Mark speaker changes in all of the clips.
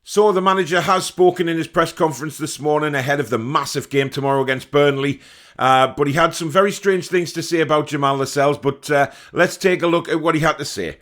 Speaker 1: So the manager has spoken in his press conference this morning ahead of the massive game tomorrow against Burnley. But he had some very strange things to say about Jamal Lascelles. But let's take a look at what he had to say.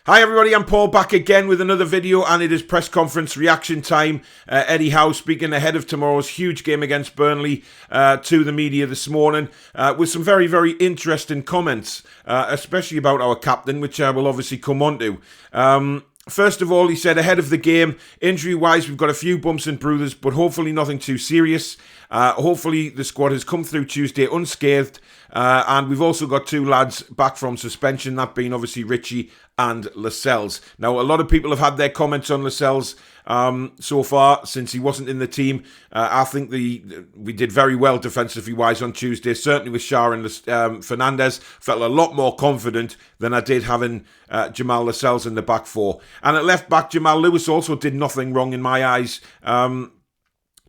Speaker 1: Hi everybody, I'm Paul back again with another video, and it is press conference reaction time. Eddie Howe speaking ahead of tomorrow's huge game against Burnley to the media this morning with some very, very interesting comments, especially about our captain, which I will obviously come on to. First of all, he said ahead of the game, injury-wise, we've got a few bumps and bruises, but hopefully nothing too serious. Hopefully the squad has come through Tuesday unscathed, and we've also got two lads back from suspension, that being obviously Richie and Lascelles. Now, a lot of people have had their comments on Lascelles so far since he wasn't in the team. I think we did very well defensively wise on Tuesday, certainly with Schar and Fernandez. Felt a lot more confident than I did having Jamal Lascelles in the back four. And at left back, Jamal Lewis also did nothing wrong in my eyes.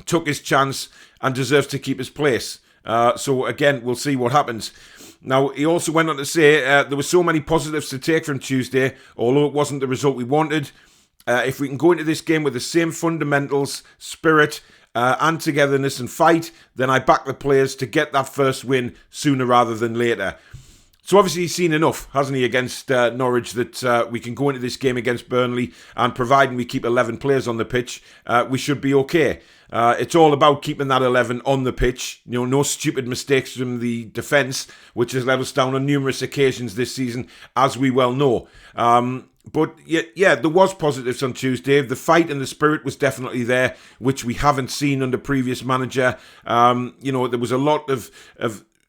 Speaker 1: Took his chance and deserves to keep his place. So again, we'll see what happens. Now, he also went on to say there were so many positives to take from Tuesday, although it wasn't the result we wanted. If we can go into this game with the same fundamentals, spirit, and togetherness and fight, then I back the players to get that first win sooner rather than later. So obviously he's seen enough, hasn't he, against Norwich, that we can go into this game against Burnley, and providing we keep 11 players on the pitch, we should be okay. It's all about keeping that 11 on the pitch. You know, no stupid mistakes from the defence, which has let us down on numerous occasions this season, as we well know. But yeah, there was positives on Tuesday. The fight and the spirit was definitely there, which we haven't seen under previous manager. You know, there was a lot of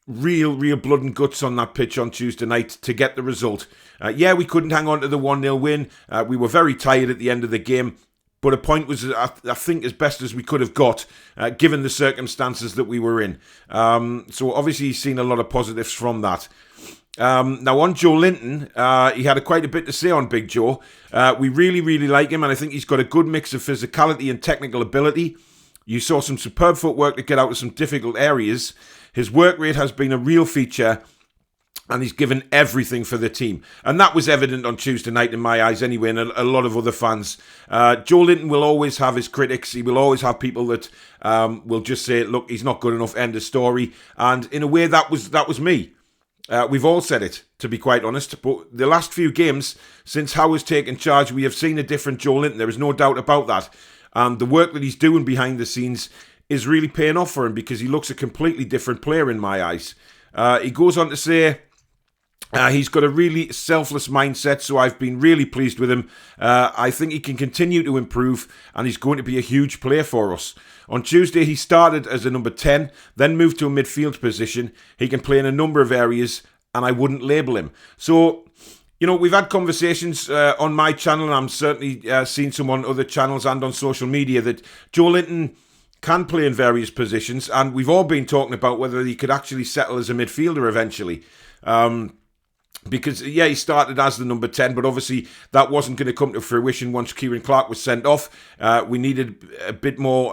Speaker 1: real blood and guts on that pitch on Tuesday night to get the result. Yeah, we couldn't hang on to the 1-0 win. We were very tired at the end of the game. But a point was, I think, as best as we could have got, given the circumstances that we were in. So obviously he's seen a lot of positives from that. Now on Joelinton, he had quite a bit to say on Big Joe. We really like him, and I think he's got a good mix of physicality and technical ability. You saw some superb footwork to get out of some difficult areas. His work rate has been a real feature, and he's given everything for the team. And that was evident on Tuesday night in my eyes anyway, and a lot of other fans. Joelinton will always have his critics. He will always have people that will just say, look, he's not good enough, end of story. And in a way, that was me. We've all said it, to be quite honest. But the last few games, since Howe has taken charge, we have seen a different Joelinton. There is no doubt about that. And the work that he's doing behind the scenes is really paying off for him, because he looks a completely different player in my eyes. He goes on to say he's got a really selfless mindset, so I've been really pleased with him. I think he can continue to improve, and he's going to be a huge player for us. On Tuesday, he started as a number 10, then moved to a midfield position. He can play in a number of areas, and I wouldn't label him. So, you know, we've had conversations on my channel, and I'm certainly seen some on other channels and on social media, that Joelinton can play in various positions, and we've all been talking about whether he could actually settle as a midfielder eventually. Because, yeah, he started as the number 10, but obviously that wasn't going to come to fruition once Kieran Clark was sent off. We needed a bit more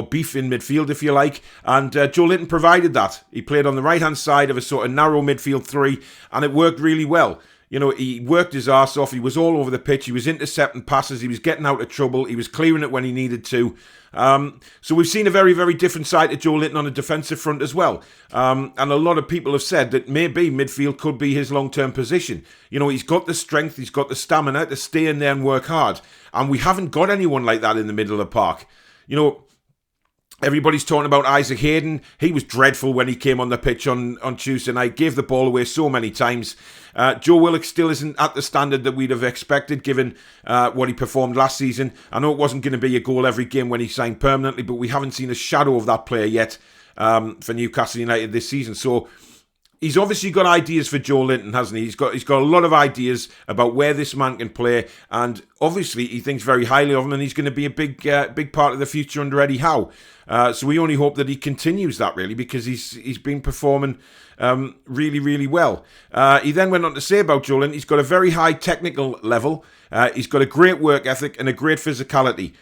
Speaker 1: beef in midfield, if you like, and Joelinton provided that. He played on the right-hand side of a sort of narrow midfield three, and it worked really well. You know, he worked his arse off. He was all over the pitch. He was intercepting passes. He was getting out of trouble. He was clearing it when he needed to. So we've seen a very, very different side to Joelinton on the defensive front as well. And a lot of people have said that maybe midfield could be his long-term position. You know, he's got the strength. He's got the stamina to stay in there and work hard. And we haven't got anyone like that in the middle of the park. You know, everybody's talking about Isaac Hayden. He was dreadful when he came on the pitch on Tuesday night. Gave the ball away so many times. Joe Willock still isn't at the standard that we'd have expected, given what he performed last season. I know it wasn't going to be a goal every game when he signed permanently, but we haven't seen a shadow of that player yet for Newcastle United this season. So, he's obviously got ideas for Joelinton, hasn't he? He's got a lot of ideas about where this man can play, and obviously he thinks very highly of him, and he's going to be a big part of the future under Eddie Howe. So we only hope that he continues that, really, because he's been performing really, really well. He then went on to say about Joelinton, he's got a very high technical level, he's got a great work ethic and a great physicality.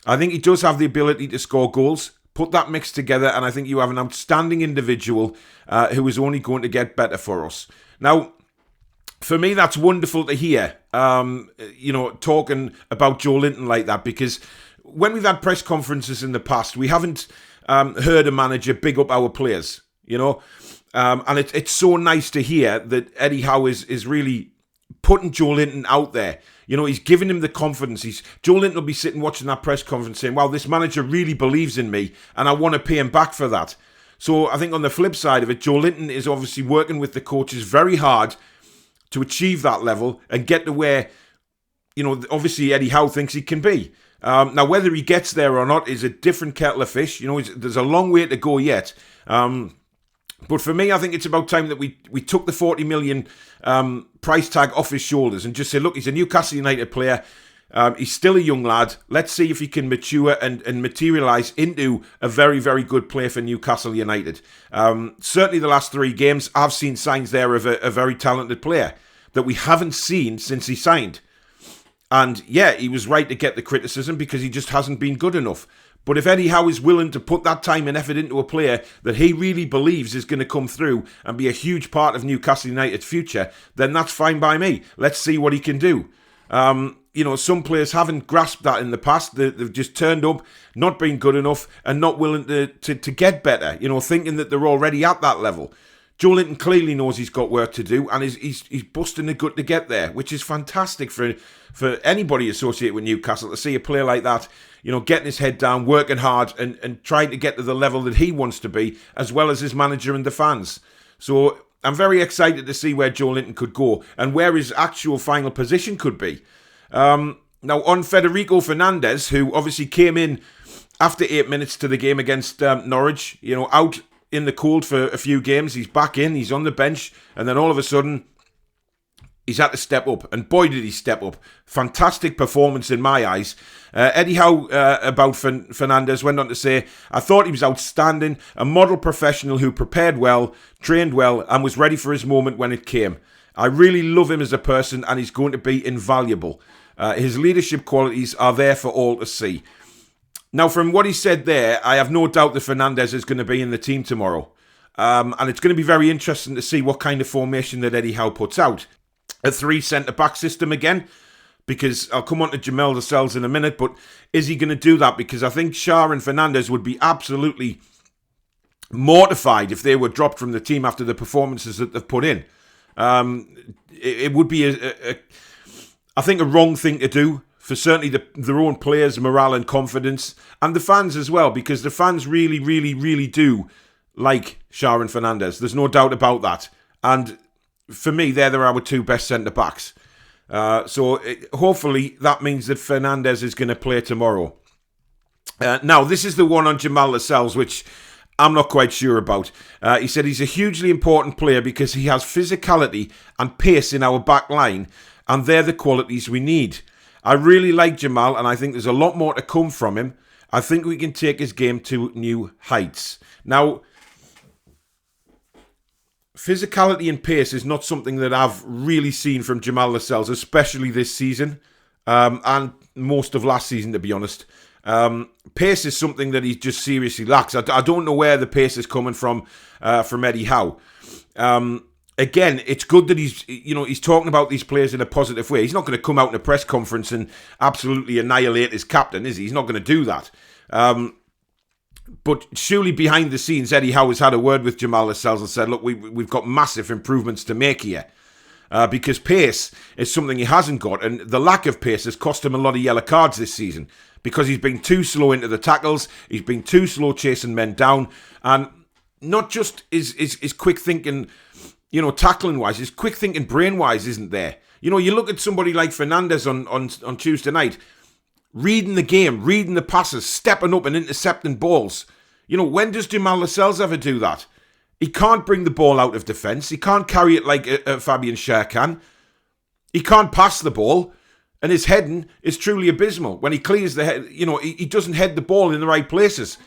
Speaker 1: I think he does have the ability to score goals. Put that mix together, and I think you have an outstanding individual who is only going to get better for us. Now, for me, that's wonderful to hear, talking about Joelinton like that, because when we've had press conferences in the past, we haven't heard a manager big up our players, and it's so nice to hear that Eddie Howe is really putting Joelinton out there. He's giving him the confidence. Joelinton will be sitting watching that press conference saying, wow, this manager really believes in me and I want to pay him back for that. So I think on the flip side of it, Joelinton is obviously working with the coaches very hard to achieve that level and get to where, obviously Eddie Howe thinks he can be. Now, whether he gets there or not is a different kettle of fish. There's a long way to go yet. But for me, I think it's about time that we took the 40 million price tag off his shoulders and just say, look, he's a Newcastle United player. He's still a young lad. Let's see if he can mature and materialise into a very, very good player for Newcastle United. Certainly the last 3 games, I've seen signs there of a very talented player that we haven't seen since he signed. And yeah, he was right to get the criticism because he just hasn't been good enough. But if Eddie Howe is willing to put that time and effort into a player that he really believes is going to come through and be a huge part of Newcastle United's future, then that's fine by me. Let's see what he can do. Some players haven't grasped that in the past. They've just turned up, not been good enough, and not willing to get better, thinking that they're already at that level. Joelinton clearly knows he's got work to do, and he's busting the gut to get there, which is fantastic for anybody associated with Newcastle to see a player like that, getting his head down, working hard, and trying to get to the level that he wants to be, as well as his manager and the fans. So I'm very excited to see where Joelinton could go and where his actual final position could be. Now, on Federico Fernandez, who obviously came in after 8 minutes to the game against Norwich, out in the cold for a few games. He's back in, he's on the bench, and then all of a sudden, he's had to step up. And boy, did he step up. Fantastic performance in my eyes. Eddie Howe, about Fernandez, went on to say, I thought he was outstanding, a model professional who prepared well, trained well, and was ready for his moment when it came. I really love him as a person, and he's going to be invaluable. His leadership qualities are there for all to see. Now, from what he said there, I have no doubt that Fernandez is going to be in the team tomorrow. And it's going to be very interesting to see what kind of formation that Eddie Howe puts out. A 3 centre-back system again, because I'll come on to Jamal Lascelles in a minute, but is he going to do that? Because I think Schar and Fernandez would be absolutely mortified if they were dropped from the team after the performances that they've put in. It would be, I think, a wrong thing to do for certainly their own players' morale and confidence, and the fans as well, because the fans really, really, really do like Schar and Fernandez. There's no doubt about that. And for me, they're our 2 best centre-backs. Hopefully that means that Fernandez is going to play tomorrow. Now, this is the one on Jamal Lascelles, which I'm not quite sure about. He said he's a hugely important player because he has physicality and pace in our back line, and they're the qualities we need. I really like Jamal, and I think there's a lot more to come from him. I think we can take his game to new heights. Now, physicality and pace is not something that I've really seen from Jamal Lascelles, especially this season, and most of last season, to be honest. Pace is something that he just seriously lacks. I don't know where the pace is coming from Eddie Howe. Again, it's good that he's talking about these players in a positive way. He's not going to come out in a press conference and absolutely annihilate his captain, is he? He's not going to do that. But surely behind the scenes, Eddie Howe has had a word with Jamal Lascelles and said, look, we've got massive improvements to make here. Because pace is something he hasn't got, and the lack of pace has cost him a lot of yellow cards this season because he's been too slow into the tackles, he's been too slow chasing men down, and not just is quick thinking, tackling wise, his quick thinking brain wise isn't there. You look at somebody like Fernandez on Tuesday night, reading the game, reading the passes, stepping up and intercepting balls. When does Jamal Lascelles ever do that? He can't bring the ball out of defence. He can't carry it like Fabian Schär can. He can't pass the ball. And his heading is truly abysmal. When he clears the head, he doesn't head the ball in the right places.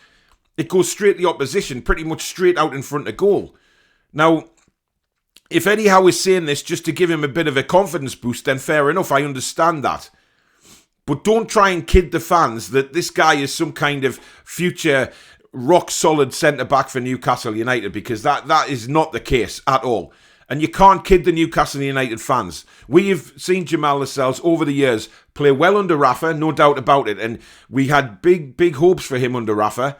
Speaker 1: It goes straight to the opposition, pretty much straight out in front of goal. Now, if Eddie Howe is saying this just to give him a bit of a confidence boost, then fair enough, I understand that. But don't try and kid the fans that this guy is some kind of future rock-solid centre-back for Newcastle United, because that is not the case at all. And you can't kid the Newcastle United fans. We have seen Jamal Lascelles over the years play well under Rafa, no doubt about it. And we had big hopes for him under Rafa.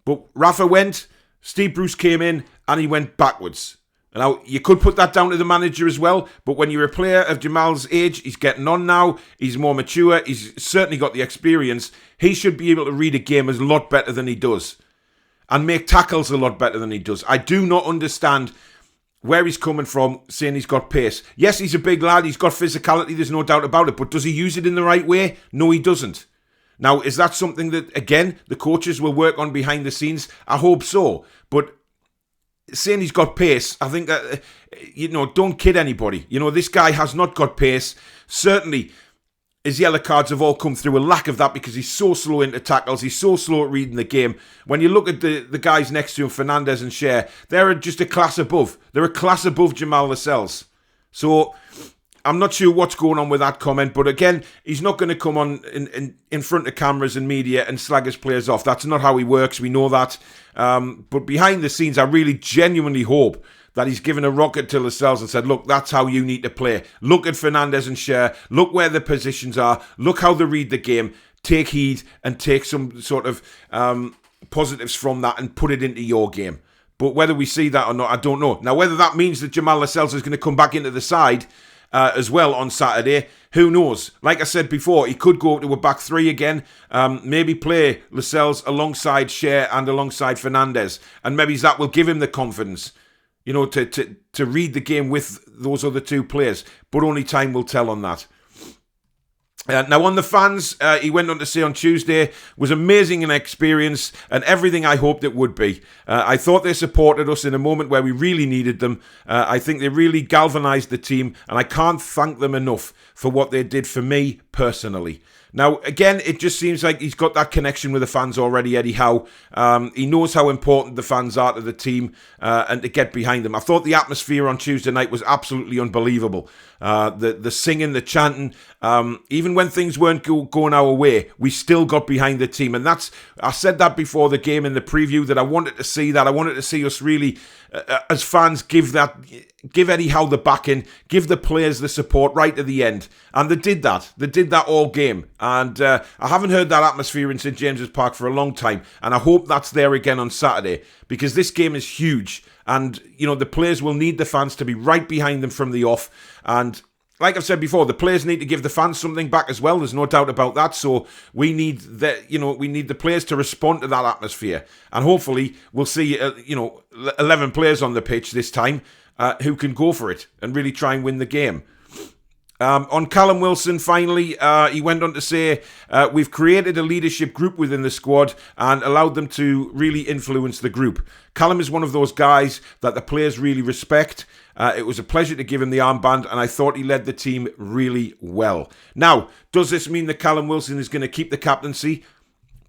Speaker 1: But Rafa went, Steve Bruce came in, and he went backwards. Now, you could put that down to the manager as well, but when you're a player of Jamal's age, he's getting on now, he's more mature, he's certainly got the experience, he should be able to read a game a lot better than he does, and make tackles a lot better than he does. I do not understand where he's coming from, saying he's got pace. Yes, he's a big lad, he's got physicality, there's no doubt about it, but does he use it in the right way? No, he doesn't. Now, is that something that, again, the coaches will work on behind the scenes? I hope so, but saying he's got pace, I think that, don't kid anybody. This guy has not got pace. Certainly, his yellow cards have all come through a lack of that because he's so slow into tackles. He's so slow at reading the game. When you look at the guys next to him, Fernandez and Schar, they're just a class above. They're a class above Jamal Lascelles. So, I'm not sure what's going on with that comment, but again, he's not going to come on in front of cameras and media and slag his players off. That's not how he works. We know that. But behind the scenes, I really genuinely hope that he's given a rocket to Lascelles and said, look, that's how you need to play. Look at Fernandez and Schar. Look where the positions are. Look how they read the game. Take heed and take some sort of positives from that and put it into your game. But whether we see that or not, I don't know. Now, whether that means that Jamal Lascelles is going to come back into the side as well on Saturday, who knows? Like I said before, he could go to a back three again, maybe play Lascelles alongside Schar and alongside Fernandez, and maybe that will give him the confidence, to read the game with those other two players, but only time will tell on that. Now, on the fans, he went on to say on Tuesday, was amazing an experience and everything I hoped it would be. I thought they supported us in a moment where we really needed them. I think they really galvanised the team, and I can't thank them enough for what they did for me personally. Now, again, it just seems like he's got that connection with the fans already, Eddie Howe. He knows how important the fans are to the team and to get behind them. I thought the atmosphere on Tuesday night was absolutely unbelievable. The singing, the chanting, even when things weren't going our way, we still got behind the team. And I said that before the game in the preview, that I wanted to see that. I wanted to see us really, as fans, give Eddie Howe the backing, give the players the support right to the end. And they did that. They did that all game. And I haven't heard that atmosphere in St James's Park for a long time. And I hope that's there again on Saturday, because this game is huge. And, the players will need the fans to be right behind them from the off. And like I've said before, the players need to give the fans something back as well. There's no doubt about that. So we need the players to respond to that atmosphere. And hopefully we'll see, 11 players on the pitch this time who can go for it and really try and win the game. On Callum Wilson, finally, he went on to say, we've created a leadership group within the squad and allowed them to really influence the group. Callum is one of those guys that the players really respect. It was a pleasure to give him the armband, and I thought he led the team really well. Now, does this mean that Callum Wilson is going to keep the captaincy?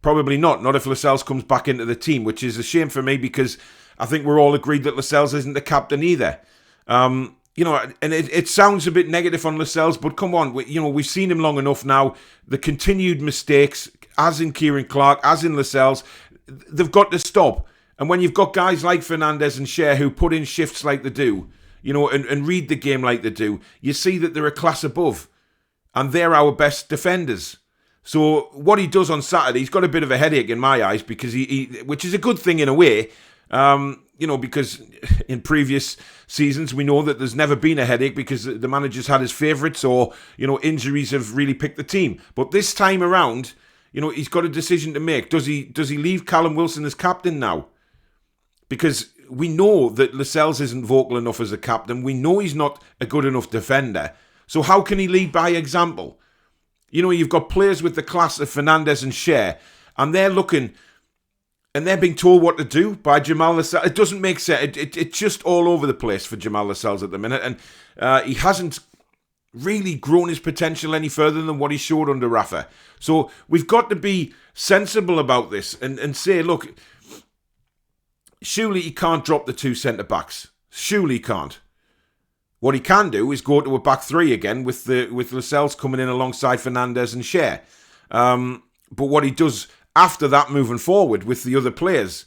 Speaker 1: Probably not. Not if Lascelles comes back into the team, which is a shame for me, because I think we're all agreed that Lascelles isn't the captain either. And it sounds a bit negative on Lascelles, but come on, we've seen him long enough now. The continued mistakes, as in Kieran Clark, as in Lascelles, they've got to stop. And when you've got guys like Fernandez and Schar who put in shifts like they do, and read the game like they do, you see that they're a class above. And they're our best defenders. So what he does on Saturday, he's got a bit of a headache in my eyes, because which is a good thing in a way. Because in previous seasons, we know that there's never been a headache because the manager's had his favourites, or, injuries have really picked the team. But this time around, he's got a decision to make. Does he leave Callum Wilson as captain now? Because we know that Lascelles isn't vocal enough as a captain. We know he's not a good enough defender. So how can he lead by example? You've got players with the class of Fernandez and Schar, and they're looking and they're being told what to do by Jamal Lascelles. It doesn't make sense. It's just all over the place for Jamal Lascelles at the minute, and he hasn't really grown his potential any further than what he showed under Rafa. So we've got to be sensible about this and say, look, surely he can't drop the 2 centre-backs. Surely he can't. What he can do is go to a back 3 again with Lascelles coming in alongside Fernandez and Schar. But what he does after that moving forward with the other players,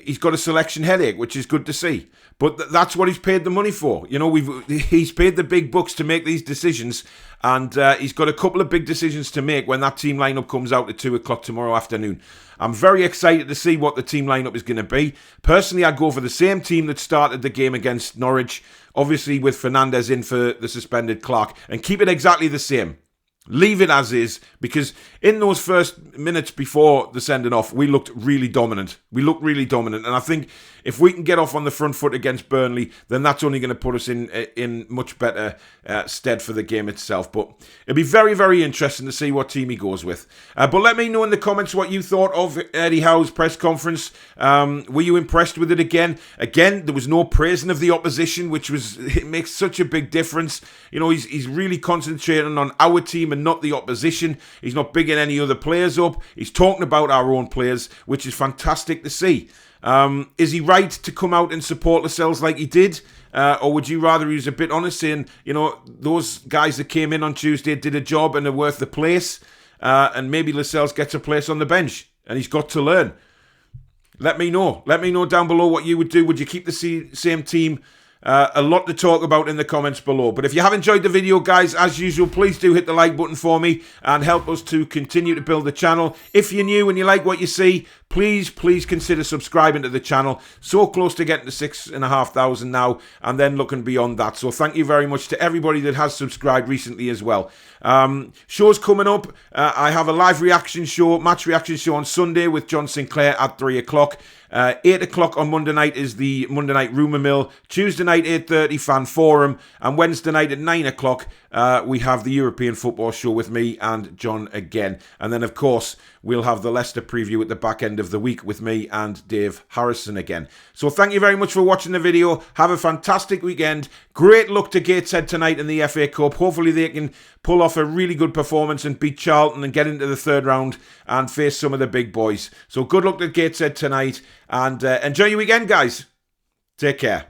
Speaker 1: he's got a selection headache, which is good to see. But that's what he's paid the money for. You know, he's paid the big bucks to make these decisions, and he's got a couple of big decisions to make when that team lineup comes out at 2 o'clock tomorrow afternoon. I'm very excited to see what the team lineup is going to be. Personally, I'd go for the same team that started the game against Norwich, obviously with Fernandez in for the suspended Clark, and keep it exactly the same. Leave it as is, because in those first minutes before the sending off, we looked really dominant. And I think if we can get off on the front foot against Burnley, then that's only going to put us in much better stead for the game itself. But it'll be very, very interesting to see what team he goes with. But let me know in the comments what you thought of Eddie Howe's press conference. Were you impressed with it again? Again, there was no praising of the opposition, it makes such a big difference. You know, he's really concentrating on our team and not the opposition. He's not bigging any other players up. He's talking about our own players, which is fantastic to see. Is he right to come out and support Lascelles like he did? Or would you rather he was a bit honest saying, you know, those guys that came in on Tuesday did a job and are worth the place, and maybe Lascelles gets a place on the bench and he's got to learn? Let me know. Let me know down below what you would do. Would you keep the same team? A lot to talk about in the comments below. But if you have enjoyed the video, guys, as usual, please do hit the like button for me and help us to continue to build the channel. If you're new and you like what you see, please consider subscribing to the channel. So close to getting to 6,500 now, and then looking beyond that. So thank you very much to everybody that has subscribed recently as well. Shows coming up. I have a live reaction show, match reaction show on Sunday with John Sinclair at 3 o'clock. 8 o'clock on Monday night is the Monday night rumour mill. Tuesday night 8:30 fan forum, and Wednesday night at 9 o'clock we have the European football show with me and John again. And then of course we'll have the Leicester preview at the back end of the week with me and Dave Harrison again. So thank you very much for watching the video. Have a fantastic weekend. Great luck to Gateshead tonight in the FA Cup. Hopefully they can pull off a really good performance and beat Charlton and get into the third round and face some of the big boys. So good luck to Gateshead tonight, and enjoy your weekend, guys. Take care.